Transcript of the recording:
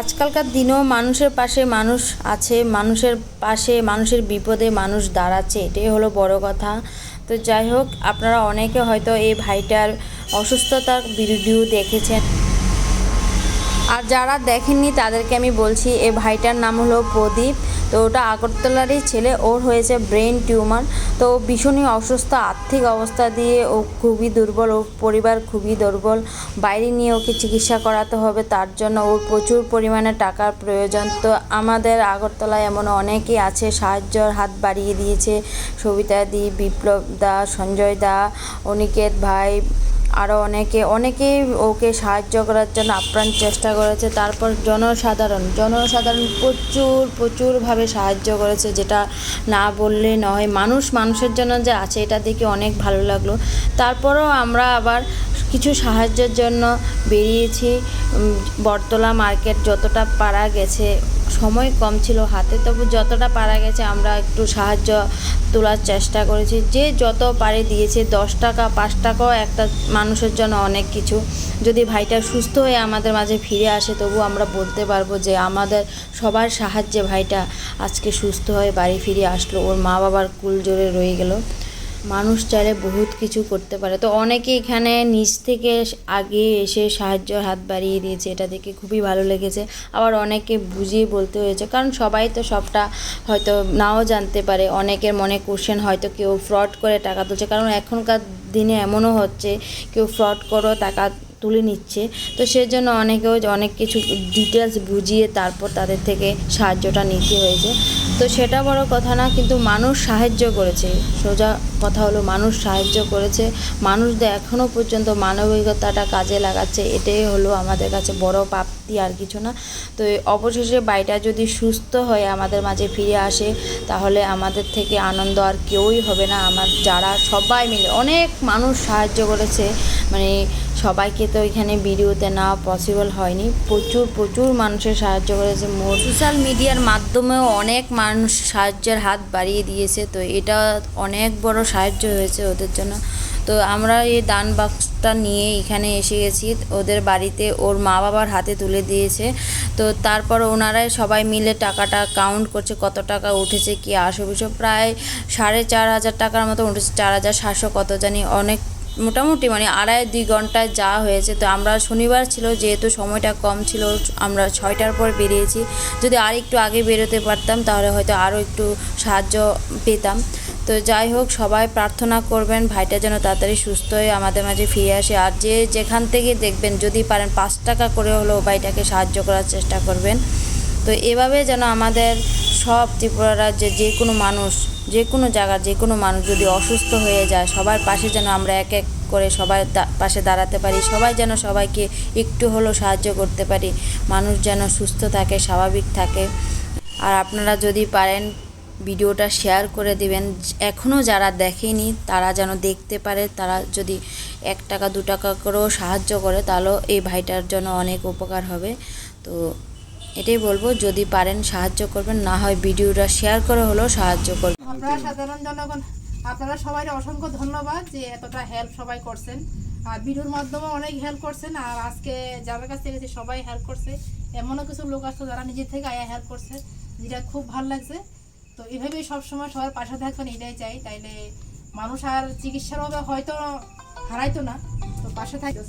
আজকালকার দিনেও মানুষের পাশে মানুষ আছে, মানুষের পাশে মানুষের বিপদে মানুষ দাঁড়াচ্ছে, এটাই হলো বড় কথা। তো যাই হোক, আপনারা অনেকে হয়তো এই ভাইটার অসুস্থতার ভিডিও দেখেছেন, আর যারা দেখেননি তাদেরকে আমি বলছি, এই ভাইটার নাম হলো প্রদীপ। তো ওটা আগরতলারই ছেলে, ওর হয়েছে ব্রেন টিউমার। তো ভীষণই অসুস্থ, আর্থিক অবস্থা দিয়ে ও খুবই দুর্বল, ওর পরিবার খুবই দুর্বল। বাইরে নিয়ে ওকে চিকিৎসা করাতে হবে, তার জন্য ওর প্রচুর পরিমাণে টাকার প্রয়োজন। তো আমাদের আগরতলায় এমন অনেকেই আছে, সাহায্যর হাত বাড়িয়ে দিয়েছে। সবিতা দি, বিপ্লব দা, সঞ্জয় দা, অনিকেত ভাই, আরও অনেকেই ওকে সাহায্য করার জন্য আপ্রাণ চেষ্টা করেছে। তারপর জনসাধারণ প্রচুরভাবে সাহায্য করেছে, যেটা না বললে নয়। মানুষের জন্য যে আছে, এটা দেখে অনেক ভালো লাগলো। তারপরেও আমরা আবার কিছু সাহায্যের জন্য বেরিয়েছি। বটতলা মার্কেট যতটা পারা গেছে, সময় কম ছিল হাতে, তবু যতটা পারা গেছে আমরা একটু সাহায্য তোলার চেষ্টা করেছি। যে যত পারে দিয়েছে, 10 টাকা 5 টাকাও একটা মানুষের জন্য অনেক কিছু। যদি ভাইটা সুস্থ হয়ে আমাদের মাঝে ফিরে আসে, তবু আমরা বলতে পারবো যে আমাদের সবার সাহায্যে ভাইটা আজকে সুস্থ হয়ে বাড়ি ফিরে আসলো, ওর মা বাবার কুল জোরে রয়ে গেল। মানুষ চাইলে বহুত কিছু করতে পারে। তো অনেকে এখানে নিজ থেকে আগে এসে সাহায্যের হাত বাড়িয়ে দিয়েছে, এটা দেখে খুবই ভালো লেগেছে। আবার অনেকে বুঝিয়ে বলতে হয়েছে, কারণ সবাই তো সবটা হয়তো নাও জানতে পারে। অনেকের মনে কোশ্চেন, হয়তো কেউ ফ্রড করে টাকা তুলছে, কারণ এখনকার দিনে এমনও হচ্ছে কেউ ফ্রড করেও টাকা তুলে নিচ্ছে। তো সেজন্য অনেকেও অনেক কিছু ডিটেলস বুঝিয়ে তারপর তাদের থেকে সাহায্যটা নিতে হয়েছে। তো সেটা বড় কথা না, কিন্তু মানুষ সাহায্য করেছে। সোজা কথা হলো, মানুষ সাহায্য করেছে, মানুষদের এখনও পর্যন্ত মানবিকতাটা কাজে লাগাচ্ছে, এটাই হলো আমাদের কাছে বড় প্রাপ্তি, আর কিছু না। তো অবশেষে বাইটা যদি সুস্থ হয়ে আমাদের মাঝে ফিরে আসে, তাহলে আমাদের থেকে আনন্দ আর কেউই হবে না। যারা সবাই মিলে অনেক মানুষ সাহায্য করেছে, মানে সবাইকে তো এখানে ভিডিওতে নেওয়া পসিবল হয়নি। প্রচুর মানুষের সাহায্য করেছে। সোশ্যাল মিডিয়ার মাধ্যমেও অনেক মানুষ সাহায্যের হাত বাড়িয়ে দিয়েছে। তো এটা অনেক বড় সাহায্য হয়েছে ওদের জন্য। তো আমরা এই দান বাক্সটা নিয়ে এখানে এসে গেছি ওদের বাড়িতে, ওর মা বাবার হাতে তুলে দিয়েছে। তো তারপর ওনারাই সবাই মিলে টাকাটা কাউন্ট করছে, কত টাকা উঠেছে, কি আসে প্রায় 4,500 টাকার মতো উঠেছে, 4,700 কত জানি, অনেক মোটামুটি মানে 2.5 ঘন্টায় যা হয়েছে। তো আমরা শনিবার ছিল, যেহেতু সময়টা কম ছিল, আমরা 6টার পর বেরিয়েছি। যদি আর একটু আগে বেরোতে পারতাম, তাহলে হয়তো আরও একটু সাহায্য পেতাম। তো যাই হোক, সবাই প্রার্থনা করবেন ভাইটা যেন তাড়াতাড়ি সুস্থ হয়ে আমাদের মাঝে ফিরে আসে। আর যে যেখান থেকে দেখবেন, যদি পারেন 5 টাকা করে হলেও ভাইটাকে সাহায্য করার চেষ্টা করবেন। তো এভাবে যেন আমাদের সব ত্রিপুরা রাজ্যে যে কোনো মানুষ, যে কোনো জায়গার যে কোনো মানুষ যদি অসুস্থ হয়ে যায়, সবার পাশে যেন আমরা এক এক করে সবাই পাশে দাঁড়াতে পারি, সবাই যেন সবাইকে একটু হলেও সাহায্য করতে পারি, মানুষ যেন সুস্থ থাকে, স্বাভাবিক থাকে। আর আপনারা যদি পারেন ভিডিওটা শেয়ার করে দিবেন, এখনও যারা দেখেনি তারা যেন দেখতে পারে। তারা যদি 1 টাকা 2 টাকা করেও সাহায্য করে, তাহলেও এই ভাইটার জন্য অনেক উপকার হবে। তো এটাই বলবো, যদি পারেন সাহায্য করবেন, না হয় ভিডিওটা শেয়ার করে হলেও সাহায্য করবেন। আপনারা সাধারণ জনগণ, আপনারা সবাই অসংখ্য ধন্যবাদ যে এতটা হেল্প সবাই করছেন, আর ভিডিওর মাধ্যমে অনেক হেল্প করছেন। আর আজকে যাদের কাছ থেকে সবাই হেল্প করছে, এমনও কিছু লোক আছে যারা নিজে থেকে আয়া হেল্প করছে, যেটা খুব ভালো লাগছে। তো এভাবেই সবসময় সবার পাশে থাকবেন, এটাই চাই। তাইলে মানুষ আর চিকিৎসার অভাবে হয়তো হারাইতো না, তো পাশে থাকতে।